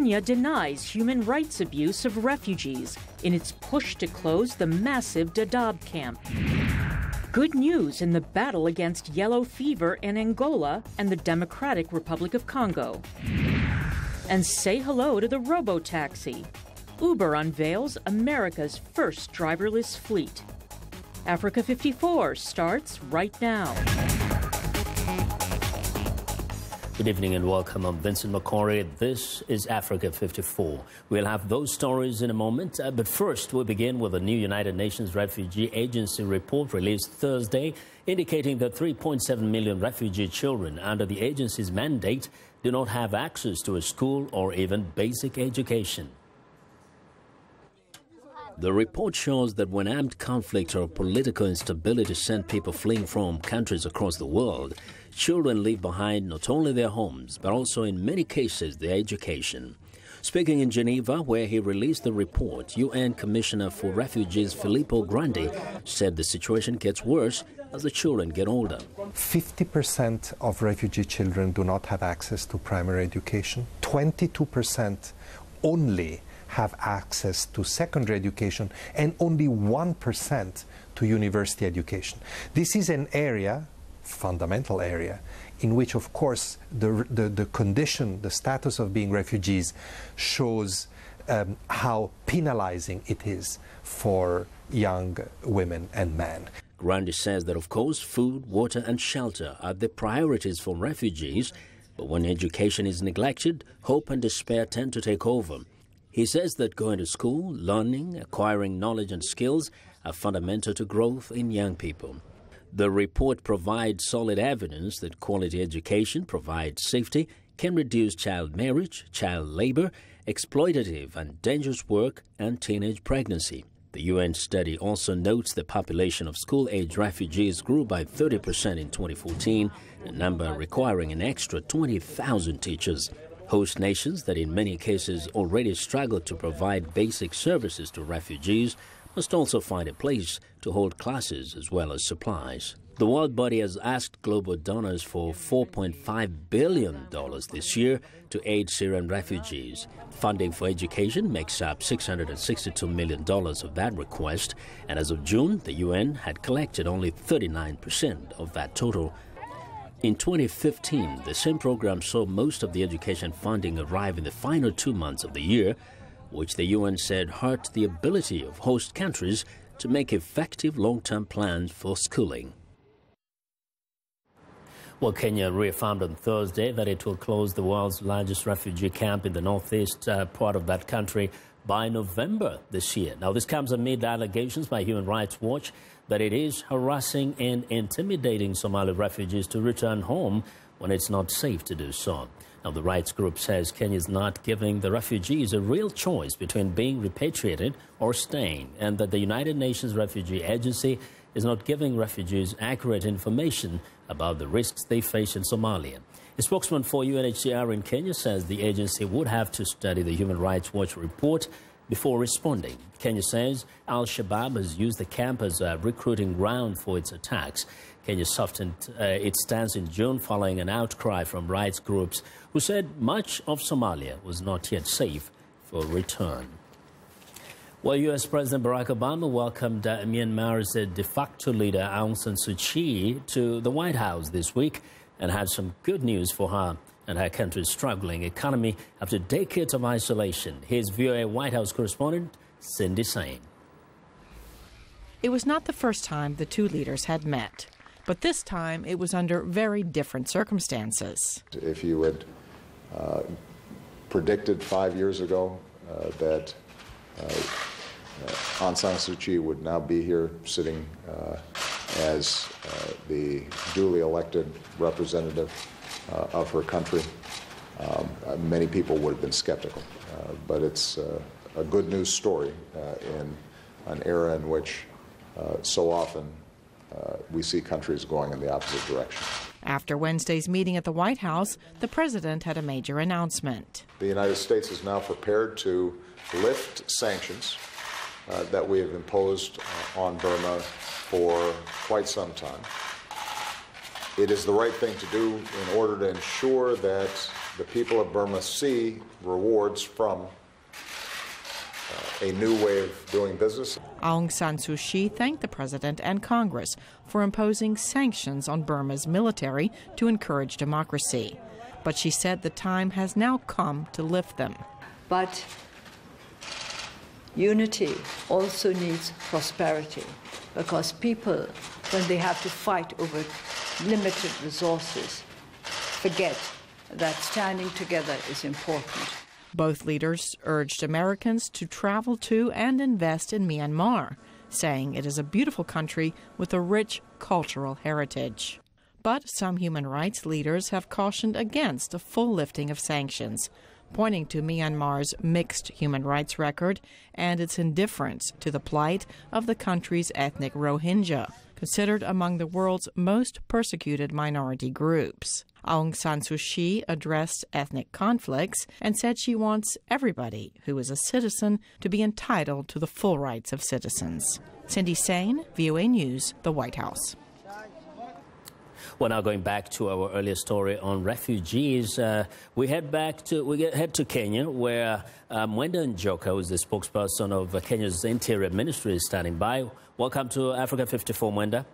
Kenya denies human rights abuse of refugees in its push to close the massive Dadaab camp. Good news in the battle against yellow fever in Angola and the Democratic Republic of Congo. And say hello to the robo-taxi. Uber unveils America's first driverless fleet. Africa 54 starts right now. Good evening and welcome. I'm Vincent Makori. This is Africa 54. We'll have those stories in a moment, but first we'll begin with a new United Nations Refugee Agency report released Thursday, indicating that 3.7 million refugee children under the agency's mandate do not have access to a school or even basic education. The report shows that when armed conflict or political instability send people fleeing from countries across the world, children leave behind not only their homes, but also in many cases their education. Speaking in Geneva, where he released the report, UN Commissioner for Refugees Filippo Grandi said the situation gets worse as the children get older. 50% of refugee children do not have access to primary education. 22% only have access to secondary education, and only 1% to university education. This is an area, fundamental area, in which, of course, the condition, the status of being refugees shows how penalizing it is for young women and men. Grandi says that, of course, food, water and shelter are the priorities for refugees, but when education is neglected, hope and despair tend to take over. He says that going to school, learning, acquiring knowledge and skills are fundamental to growth in young people. The report provides solid evidence that quality education provides safety, can reduce child marriage, child labor, exploitative and dangerous work, and teenage pregnancy. The UN study also notes the population of school-age refugees grew by 30% in 2014, a number requiring an extra 20,000 teachers. Host nations that in many cases already struggle to provide basic services to refugees must also find a place to hold classes as well as supplies. The world body has asked global donors for $4.5 billion this year to aid Syrian refugees. Funding for education makes up $662 million of that request, and as of June, the UN had collected only 39% of that total. In 2015, the same program saw most of the education funding arrive in the final 2 months of the year, which the UN said hurt the ability of host countries to make effective long-term plans for schooling. Well, Kenya reaffirmed on Thursday that it will close the world's largest refugee camp in the northeast part of that country by November this year. Now, this comes amid allegations by Human Rights Watch that it is harassing and intimidating Somali refugees to return home when it's not safe to do so. Now, the rights group says Kenya is not giving the refugees a real choice between being repatriated or staying, and that the United Nations Refugee Agency is not giving refugees accurate information about the risks they face in Somalia. A spokesman for UNHCR in Kenya says the agency would have to study the Human Rights Watch report before responding. Kenya says Al-Shabaab has used the camp as a recruiting ground for its attacks. Kenya softened its stance in June following an outcry from rights groups who said much of Somalia was not yet safe for return. Well, U.S. President Barack Obama welcomed Myanmar's de facto leader Aung San Suu Kyi to the White House this week and had some good news for her and her country's struggling economy after decades of isolation. Here's VOA White House correspondent Cindy Sain. It was not the first time the two leaders had met, but this time it was under very different circumstances. If you had predicted 5 years ago that Aung San Suu Kyi would now be here sitting as the duly elected representative of her country, many people would have been skeptical. But it's a good news story in an era in which so often we see countries going in the opposite direction. After Wednesday's meeting at the White House, the president had a major announcement. The United States is now prepared to lift sanctions that we have imposed on Burma for quite some time. It is the right thing to do in order to ensure that the people of Burma see rewards from a new way of doing business. Aung San Suu Kyi thanked the president and Congress for imposing sanctions on Burma's military to encourage democracy. But she said the time has now come to lift them. But unity also needs prosperity, because people, when they have to fight over limited resources, forget that standing together is important. Both leaders urged Americans to travel to and invest in Myanmar, saying it is a beautiful country with a rich cultural heritage. But some human rights leaders have cautioned against a full lifting of sanctions, pointing to Myanmar's mixed human rights record and its indifference to the plight of the country's ethnic Rohingya, considered among the world's most persecuted minority groups. Aung San Suu Kyi addressed ethnic conflicts and said she wants everybody who is a citizen to be entitled to the full rights of citizens. Cindy Sain, VOA News, the White House. Well, now going back to our earlier story on refugees, we head to Kenya, where Mwenda Njoka, who is the spokesperson of Kenya's Interior Ministry, is standing by. Welcome to Africa 54, Mwenda.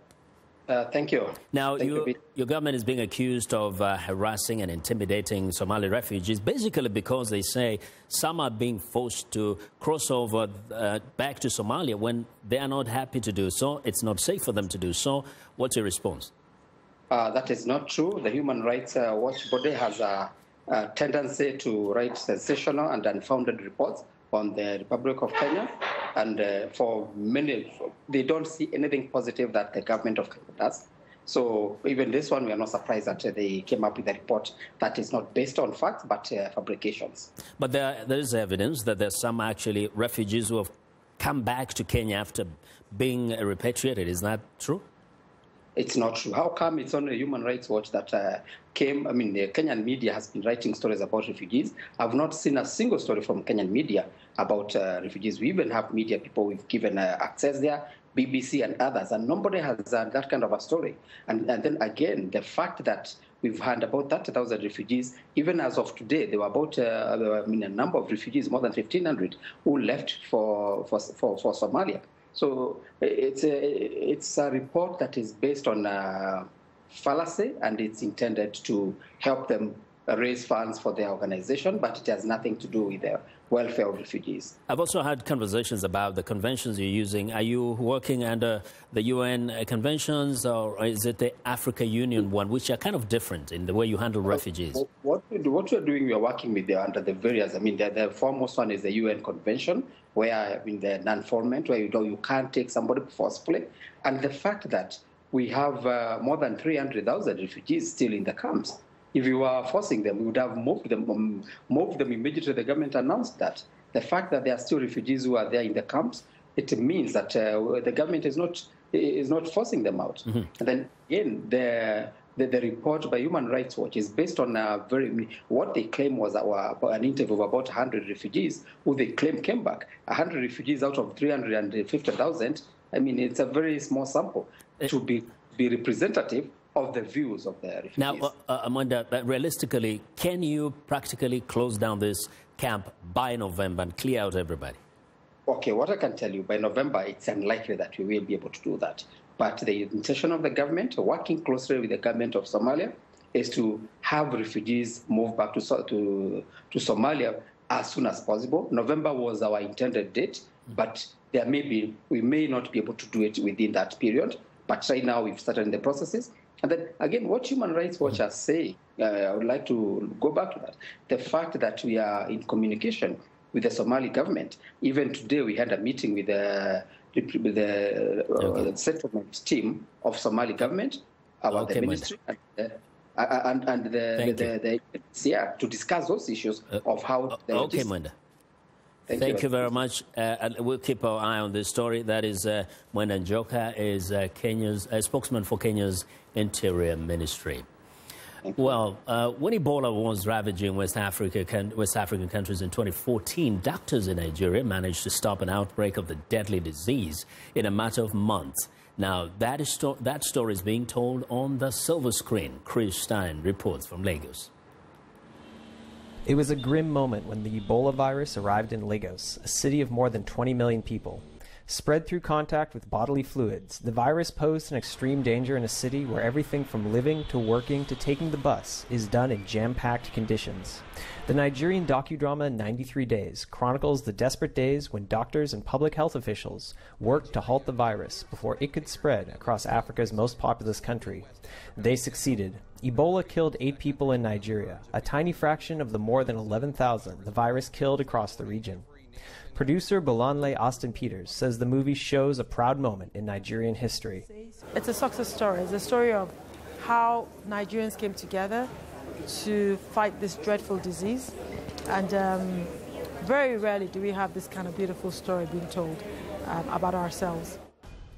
Thank you. Now, your government is being accused of harassing and intimidating Somali refugees, basically because they say some are being forced to cross over back to Somalia when they are not happy to do so. It's not safe for them to do so. What's your response? That is not true. The Human Rights Watch body has a tendency to write sensational and unfounded reports on the Republic of Kenya. And for many, they don't see anything positive that the government of Kenya does. So even this one, we are not surprised that they came up with a report that is not based on facts, but fabrications. But there is evidence that there's some actually refugees who have come back to Kenya after being repatriated. Is that true? It's not true. How come it's only Human Rights Watch that came? I mean, the Kenyan media has been writing stories about refugees. I've not seen a single story from Kenyan media about refugees. We even have media people we've given access there, BBC and others, and nobody has that kind of a story. And then again, the fact that we've had about 30,000 refugees, even as of today, there were about a number of refugees, more than 1,500, who left for Somalia. So it's a report that is based on fallacy, and it's intended to help them raise funds for their organization, but it has nothing to do with the welfare of refugees. I've also had conversations about the conventions you're using. Are you working under the UN conventions, or is it the Africa Union one, which are kind of different in the way you handle refugees? What we're doing, we are working with under the various, the foremost one is the UN convention, where the non-formant, where you can't take somebody forcefully. And the fact that we have more than 300,000 refugees still in the camps. If you were forcing them, we would have moved them immediately. The government announced that. The fact that there are still refugees who are there in the camps, it means that the government is not forcing them out. Mm-hmm. And then again, the report by Human Rights Watch is based on what they claim was an interview of about 100 refugees who they claim came back. 100 refugees out of 350,000. It's a very small sample to be representative of the views of the refugees. Now, Amanda, realistically, can you practically close down this camp by November and clear out everybody? Okay, what I can tell you, by November, it's unlikely that we will be able to do that. But the intention of the government, working closely with the government of Somalia, is to have refugees move back to Somalia as soon as possible. November was our intended date, but we may not be able to do it within that period. But right now, we've started the processes. And then, again, what Human Rights Watch are saying, I would like to go back to that. The fact that we are in communication with the Somali government. Even today, we had a meeting with the settlement team of Somali government, about the ministry, and the to discuss those issues of how. Okay, Mwenda. Thank you very much. And we'll keep our eye on this story. That is Mwenda Njoka, is Kenya's spokesman for Kenya's Interior Ministry. Well, when Ebola was ravaging West African countries in 2014, doctors in Nigeria managed to stop an outbreak of the deadly disease in a matter of months. Now, that story is being told on the silver screen. Chris Stein reports from Lagos. It was a grim moment when the Ebola virus arrived in Lagos, a city of more than 20 million people. Spread through contact with bodily fluids, the virus posed an extreme danger in a city where everything from living to working to taking the bus is done in jam-packed conditions. The Nigerian docudrama 93 Days chronicles the desperate days when doctors and public health officials worked to halt the virus before it could spread across Africa's most populous country. They succeeded. Ebola killed 8 people in Nigeria, a tiny fraction of the more than 11,000 the virus killed across the region. Producer Bolanle Austin Peters says the movie shows a proud moment in Nigerian history. It's a success story. It's a story of how Nigerians came together to fight this dreadful disease. And very rarely do we have this kind of beautiful story being told about ourselves.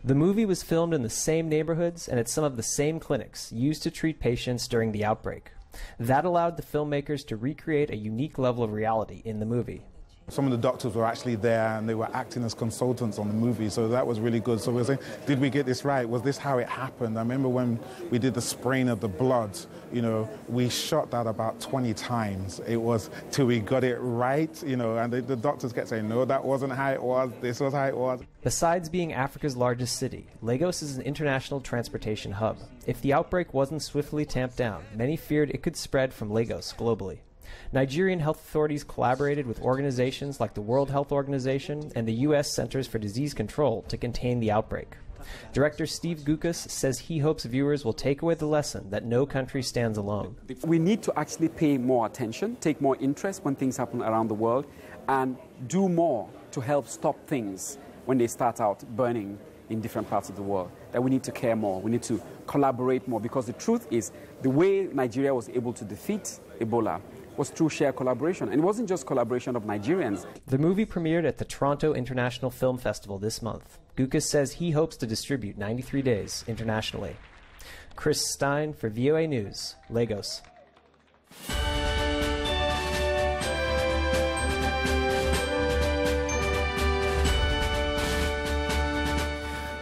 The movie was filmed in the same neighborhoods and at some of the same clinics used to treat patients during the outbreak. That allowed the filmmakers to recreate a unique level of reality in the movie. Some of the doctors were actually there and they were acting as consultants on the movie, so that was really good. So we were saying, did we get this right? Was this how it happened? I remember when we did the spraying of the blood, you know, we shot that about 20 times. It was till we got it right, you know, and the doctors kept saying, no, that wasn't how it was, this was how it was. Besides being Africa's largest city, Lagos is an international transportation hub. If the outbreak wasn't swiftly tamped down, many feared it could spread from Lagos globally. Nigerian health authorities collaborated with organizations like the World Health Organization and the U.S. Centers for Disease Control to contain the outbreak. Director Steve Gukas says he hopes viewers will take away the lesson that no country stands alone. We need to actually pay more attention, take more interest when things happen around the world, and do more to help stop things when they start out burning in different parts of the world. That we need to care more, we need to collaborate more, because the truth is the way Nigeria was able to defeat Ebola was through shared collaboration. And it wasn't just collaboration of Nigerians. The movie premiered at the Toronto International Film Festival this month. Gukas says he hopes to distribute 93 Days internationally. Chris Stein for VOA News, Lagos.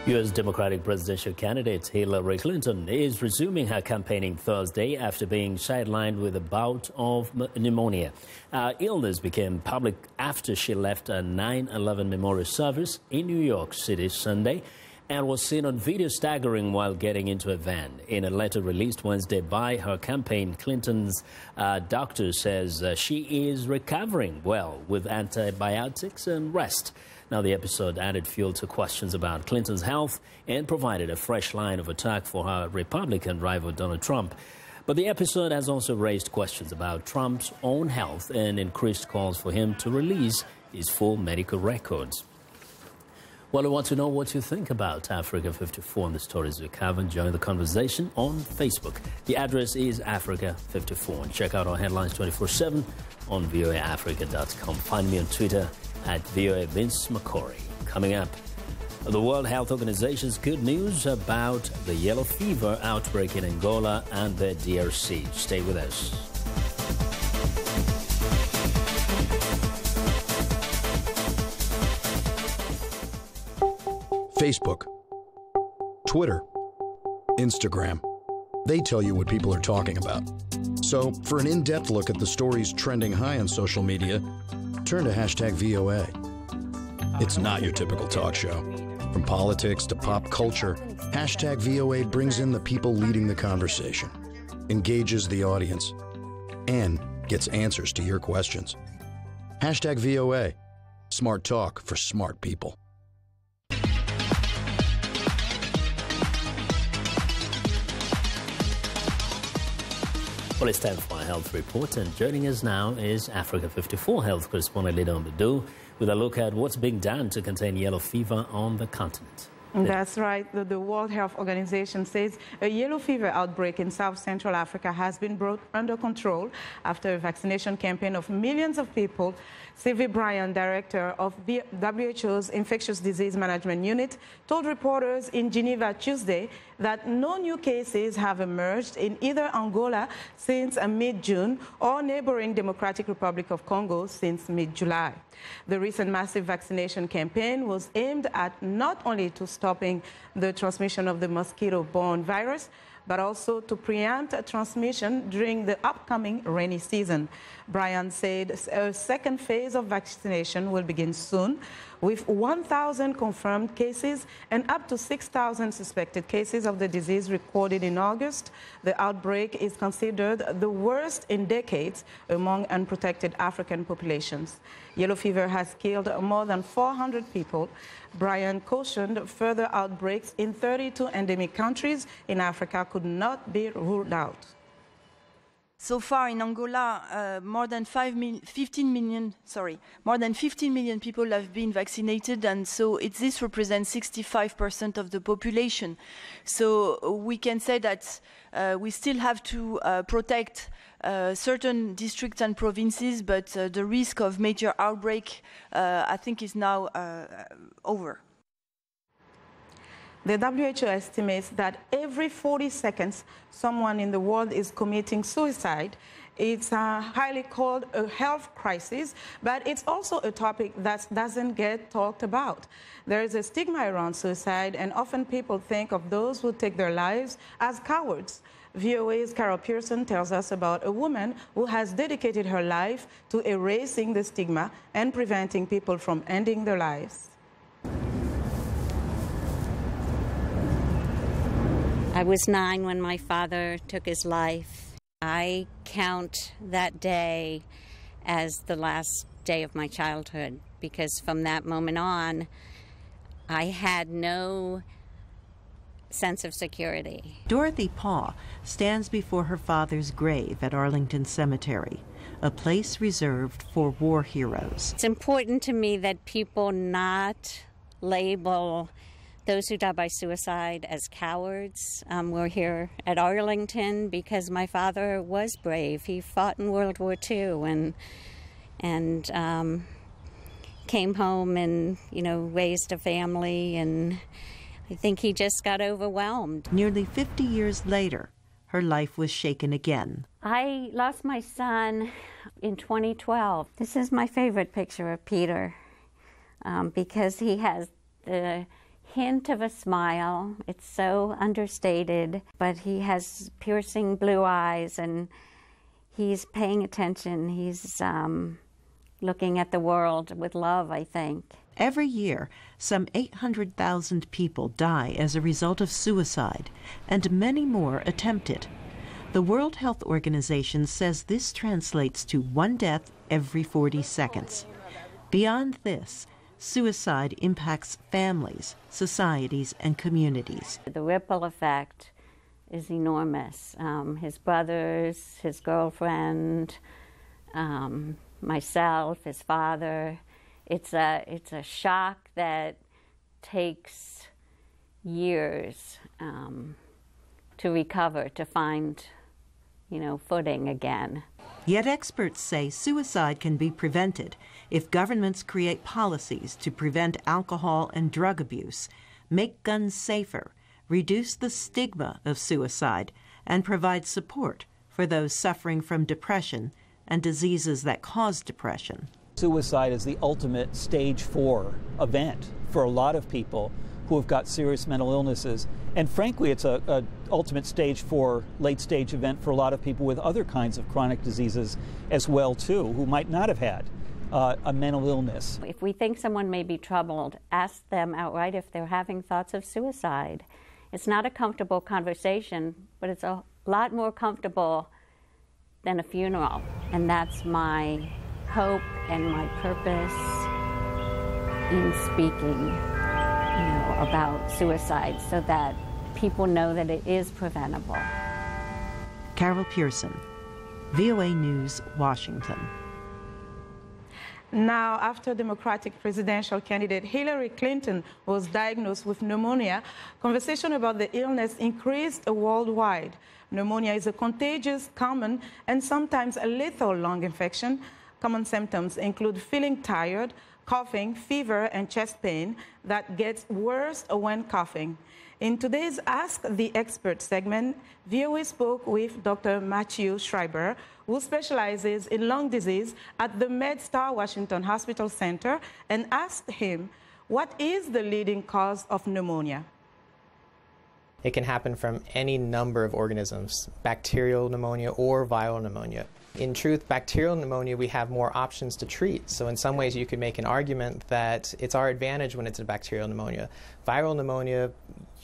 U.S. Democratic presidential candidate Hillary Clinton is resuming her campaigning Thursday after being sidelined with a bout of pneumonia. Illness became public after she left a 9/11 memorial service in New York City Sunday and was seen on video staggering while getting into a van. In a letter released Wednesday by her campaign, Clinton's doctor says she is recovering well with antibiotics and rest. Now, the episode added fuel to questions about Clinton's health and provided a fresh line of attack for her Republican rival Donald Trump. But the episode has also raised questions about Trump's own health and increased calls for him to release his full medical records. Well, I want to know what you think about Africa 54 and the stories we cover. Join the conversation on Facebook. The address is Africa 54. And check out our headlines 24/7 on voaafrica.com. Find me on Twitter at VOA Vince Makori. Coming up, the World Health Organization's good news about the yellow fever outbreak in Angola and the DRC. Stay with us. Facebook, Twitter, Instagram. They tell you what people are talking about. So for an in-depth look at the stories trending high on social media, turn to #VOA. It's not your typical talk show. From politics to pop culture, #VOA brings in the people leading the conversation, engages the audience, and gets answers to your questions. #VOA. Smart talk for smart people. Well, it's time for our health report, and joining us now is Africa 54 health correspondent Lida Mbadu with a look at what's being done to contain yellow fever on the continent. That's right. The World Health Organization says a yellow fever outbreak in South Central Africa has been brought under control after a vaccination campaign of millions of people. Sylvie Bryan, director of the WHO's Infectious Disease Management Unit, told reporters in Geneva Tuesday that no new cases have emerged in either Angola since mid-June or neighboring Democratic Republic of Congo since mid-July. The recent massive vaccination campaign was aimed at not only to stopping the transmission of the mosquito-borne virus, but also to preempt transmission during the upcoming rainy season. Brian said a second phase of vaccination will begin soon, with 1,000 confirmed cases and up to 6,000 suspected cases of the disease recorded in August. The outbreak is considered the worst in decades among unprotected African populations. Yellow fever has killed more than 400 people. Brian cautioned further outbreaks in 32 endemic countries in Africa could not be ruled out. So far in Angola, more than 15 million people have been vaccinated, and so this represents 65% of the population. So we can say that we still have to protect certain districts and provinces, but the risk of major outbreak, I think, is now over. The WHO estimates that every 40 seconds, someone in the world is committing suicide. It's highly called a health crisis, but it's also a topic that doesn't get talked about. There is a stigma around suicide, and often people think of those who take their lives as cowards. VOA's Carol Pearson tells us about a woman who has dedicated her life to erasing the stigma and preventing people from ending their lives. I was 9 when my father took his life. I count that day as the last day of my childhood, because from that moment on, I had no sense of security. Dorothy Paw stands before her father's grave at Arlington Cemetery, a place reserved for war heroes. It's important to me that people not label those who die by suicide as cowards. We're here at Arlington because my father was brave. He fought in World War II and came home and, raised a family, and I think he just got overwhelmed. Nearly 50 years later, her life was shaken again. I lost my son in 2012. This is my favorite picture of Peter because he has the hint of a smile. It's so understated, but he has piercing blue eyes, and he's paying attention. He's looking at the world with love, I think. Every year, some 800,000 people die as a result of suicide, and many more attempt it. The World Health Organization says this translates to 1 death every 40 seconds. Beyond this, suicide impacts families, societies, and communities. The ripple effect is enormous. His brothers, his girlfriend, myself, his father. It's a shock that takes years to recover, to find, footing again. Yet experts say suicide can be prevented if governments create policies to prevent alcohol and drug abuse, make guns safer, reduce the stigma of suicide, and provide support for those suffering from depression and diseases that cause depression. Suicide is the ultimate stage 4 event for a lot of people who have got serious mental illnesses. And frankly, it's a ultimate stage 4 late stage event for a lot of people with other kinds of chronic diseases as well too, who might not have had a mental illness. If we think someone may be troubled, ask them outright if they're having thoughts of suicide. It's not a comfortable conversation, but it's a lot more comfortable than a funeral. And that's my hope and my purpose in speaking, about suicide, so that people know that it is preventable. Carol Pearson, VOA News, Washington. Now, after Democratic presidential candidate Hillary Clinton was diagnosed with pneumonia, conversation about the illness increased worldwide. Pneumonia is a contagious, common, and sometimes a lethal lung infection. Common symptoms include feeling tired, coughing, fever, and chest pain that gets worse when coughing. In today's Ask the Expert segment, VOA spoke with Dr. Matthew Schreiber, who specializes in lung disease at the MedStar Washington Hospital Center, and asked him, what is the leading cause of pneumonia? It can happen from any number of organisms, bacterial pneumonia or viral pneumonia. In truth, bacterial pneumonia, we have more options to treat. So in some ways, you could make an argument that it's our advantage when it's a bacterial pneumonia. Viral pneumonia,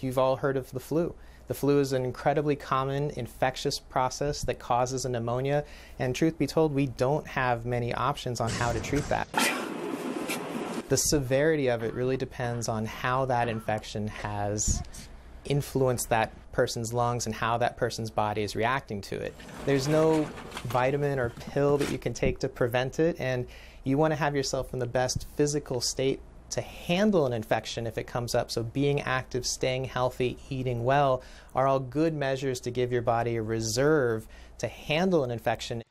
you've all heard of the flu. The flu is an incredibly common infectious process that causes a pneumonia. And truth be told, we don't have many options on how to treat that. The severity of it really depends on how that infection has influenced that person's lungs and how that person's body is reacting to it. There's no vitamin or pill that you can take to prevent it, and you want to have yourself in the best physical state to handle an infection if it comes up. So being active, staying healthy, eating well are all good measures to give your body a reserve to handle an infection.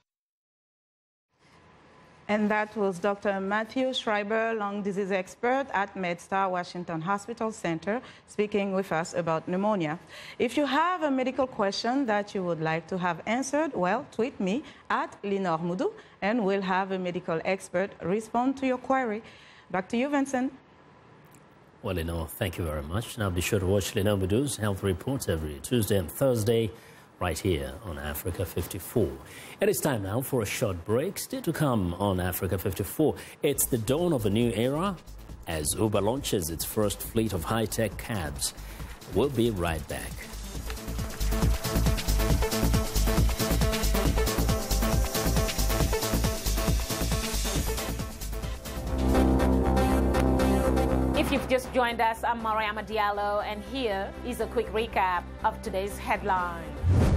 And that was Dr. Matthew Schreiber, lung disease expert at MedStar Washington Hospital Center, speaking with us about pneumonia. If you have a medical question that you would like to have answered, well, tweet me at Linor Moudou, and we'll have a medical expert respond to your query. Back to you, Vincent. Well, Linor, thank you very much. Now be sure to watch Linor Moudou's Health Report every Tuesday and Thursday, right here on Africa 54. It is time now for a short break. Still to come on Africa 54. It's the dawn of a new era as Uber launches its first fleet of high-tech cabs. We'll be right back. If you've just joined us, I'm Mariama Diallo, and here is a quick recap of today's headline.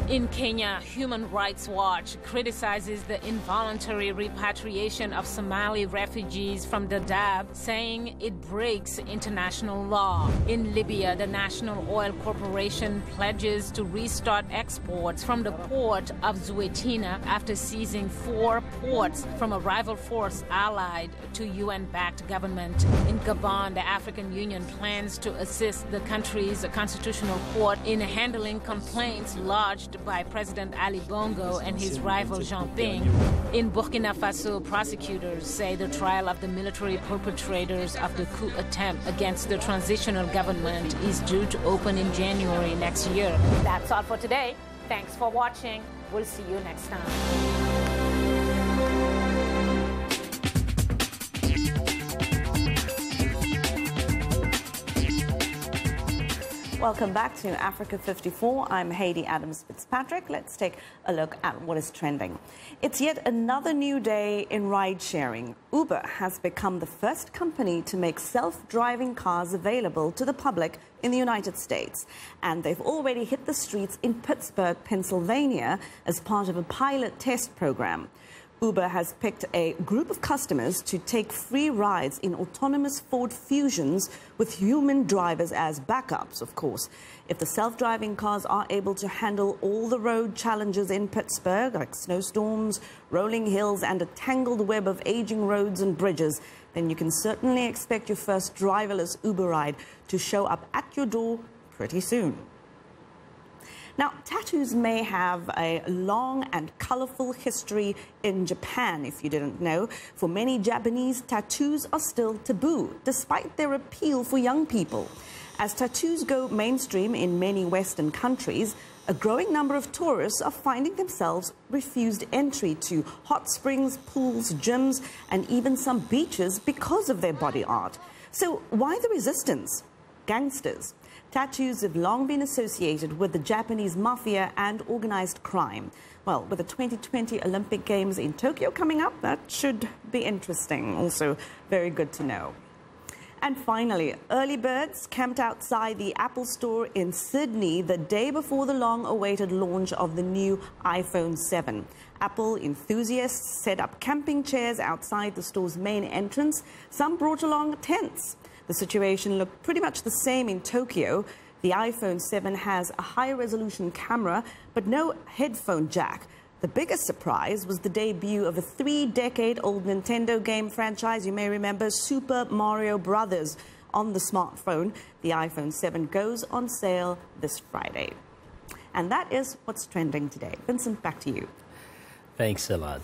In Kenya, Human Rights Watch criticizes the involuntary repatriation of Somali refugees from Dadaab, saying it breaks international law. In Libya, the National Oil Corporation pledges to restart exports from the port of Zuetina after seizing 4 ports from a rival force allied to UN-backed government. In Gabon, the African Union plans to assist the country's constitutional court in handling complaints lodged by President Ali Bongo and his rival Jean Ping. In Burkina Faso, prosecutors say the trial of the military perpetrators of the coup attempt against the transitional government is due to open in January next year. That's all for today. Thanks for watching. We'll see you next time. Welcome back to Africa 54. I'm Haiti Adams-Fitzpatrick. Let's take a look at what is trending. It's yet another new day in ride-sharing. Uber has become the first company to make self-driving cars available to the public in the United States. And they've already hit the streets in Pittsburgh, Pennsylvania, as part of a pilot test program. Uber has picked a group of customers to take free rides in autonomous Ford Fusions with human drivers as backups, of course. If the self-driving cars are able to handle all the road challenges in Pittsburgh, like snowstorms, rolling hills, and a tangled web of aging roads and bridges, then you can certainly expect your first driverless Uber ride to show up at your door pretty soon. Now, tattoos may have a long and colorful history in Japan, if you didn't know. For many Japanese, tattoos are still taboo, despite their appeal for young people. As tattoos go mainstream in many Western countries, a growing number of tourists are finding themselves refused entry to hot springs, pools, gyms, and even some beaches because of their body art. So why the resistance? Gangsters. Tattoos have long been associated with the Japanese mafia and organized crime. Well, with the 2020 Olympic Games in Tokyo coming up, that should be interesting. Also, very good to know. And finally, early birds camped outside the Apple Store in Sydney the day before the long-awaited launch of the new iPhone 7. Apple enthusiasts set up camping chairs outside the store's main entrance. Some brought along tents. The situation looked pretty much the same in Tokyo. The iPhone 7 has a high-resolution camera, but no headphone jack. The biggest surprise was the debut of a 3-decade-old Nintendo game franchise, you may remember, Super Mario Bros. On the smartphone. The iPhone 7 goes on sale this Friday. And that is what's trending today. Vincent, back to you. Thanks a lot,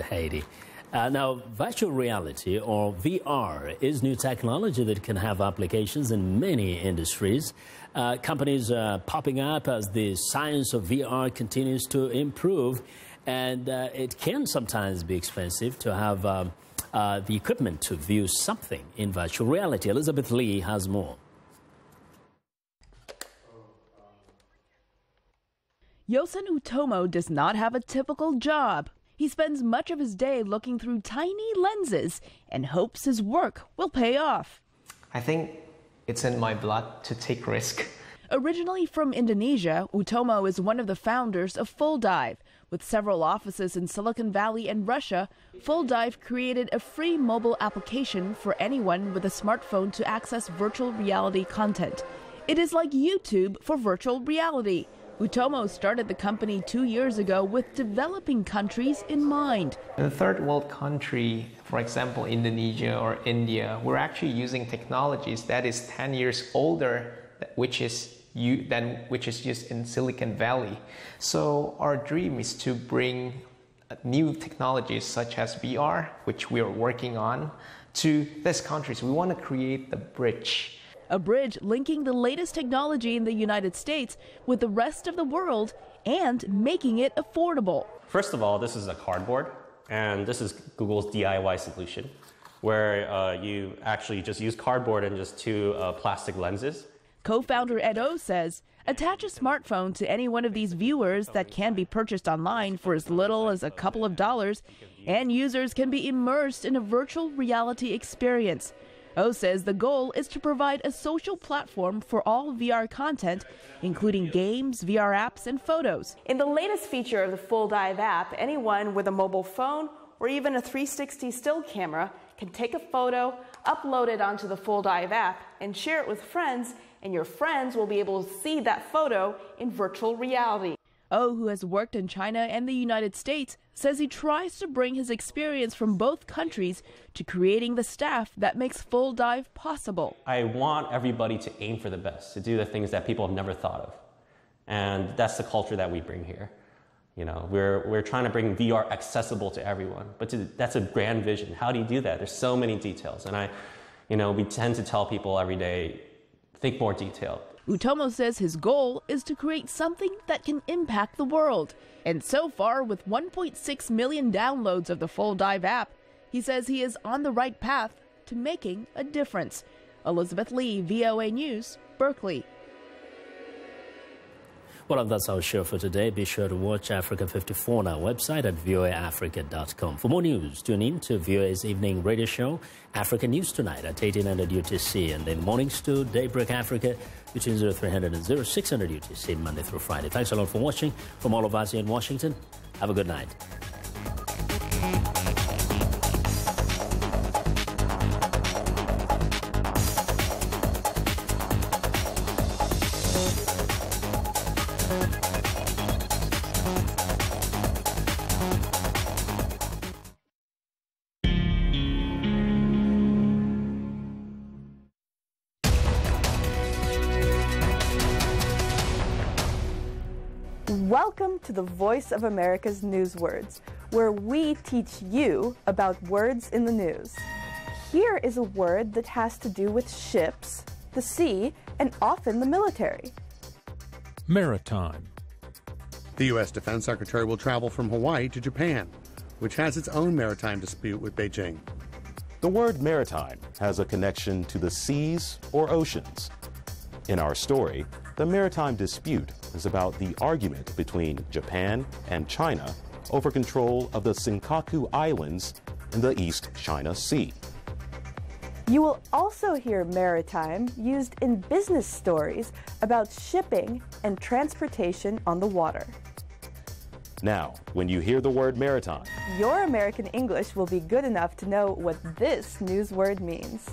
Haiti. Now, virtual reality, or VR, is new technology that can have applications in many industries. Companies are popping up as the science of VR continues to improve, and it can sometimes be expensive to have the equipment to view something in virtual reality. Elizabeth Lee has more. Yosen Utomo does not have a typical job. He spends much of his day looking through tiny lenses and hopes his work will pay off. I think it's in my blood to take risk. Originally from Indonesia, Utomo is one of the founders of Full Dive. With several offices in Silicon Valley and Russia, Full Dive created a free mobile application for anyone with a smartphone to access virtual reality content. It is like YouTube for virtual reality. Utomo started the company 2 years ago with developing countries in mind. In a third world country, for example, Indonesia or India, we're actually using technologies that is 10 years older, which is used in Silicon Valley. So our dream is to bring new technologies such as VR, which we are working on, to these countries. We want to create the bridge. A bridge linking the latest technology in the United States with the rest of the world and making it affordable. First of all, this is a cardboard, and this is Google's DIY solution, where you actually just use cardboard and just two plastic lenses. Co-founder Ed O says, attach a smartphone to any one of these viewers that can be purchased online for as little as a couple of dollars, and users can be immersed in a virtual reality experience. O says the goal is to provide a social platform for all VR content, including games, VR apps, and photos. In the latest feature of the Full Dive app, anyone with a mobile phone or even a 360 still camera can take a photo, upload it onto the Full Dive app, and share it with friends, and your friends will be able to see that photo in virtual reality. O, who has worked in China and the United States, says he tries to bring his experience from both countries to creating the staff that makes Full Dive possible. I want everybody to aim for the best, to do the things that people have never thought of. And that's the culture that we bring here. You know, we're trying to bring VR accessible to everyone, but that's a grand vision. How do you do that? There's so many details. And we tend to tell people every day, think more detailed. Utomo says his goal is to create something that can impact the world. And so far, with 1.6 million downloads of the Full Dive app, he says he is on the right path to making a difference. Elizabeth Lee, VOA News, Berkeley. Well, that's our show for today. Be sure to watch Africa 54 on our website at voaafrica.com. For more news, tune in to VOA's evening radio show, Africa News Tonight at 1800 UTC, and in the mornings to Daybreak Africa between 0300 and 0600 UTC, Monday through Friday. Thanks a lot for watching. From all of us here in Washington, have a good night. Welcome to the Voice of America's Newswords, where we teach you about words in the news. Here is a word that has to do with ships, the sea, and often the military. Maritime. The U.S. Defense Secretary will travel from Hawaii to Japan, which has its own maritime dispute with Beijing. The word maritime has a connection to the seas or oceans. In our story, the maritime dispute is about the argument between Japan and China over control of the Senkaku Islands in the East China Sea. You will also hear maritime used in business stories about shipping and transportation on the water. Now, when you hear the word maritime, your American English will be good enough to know what this news word means.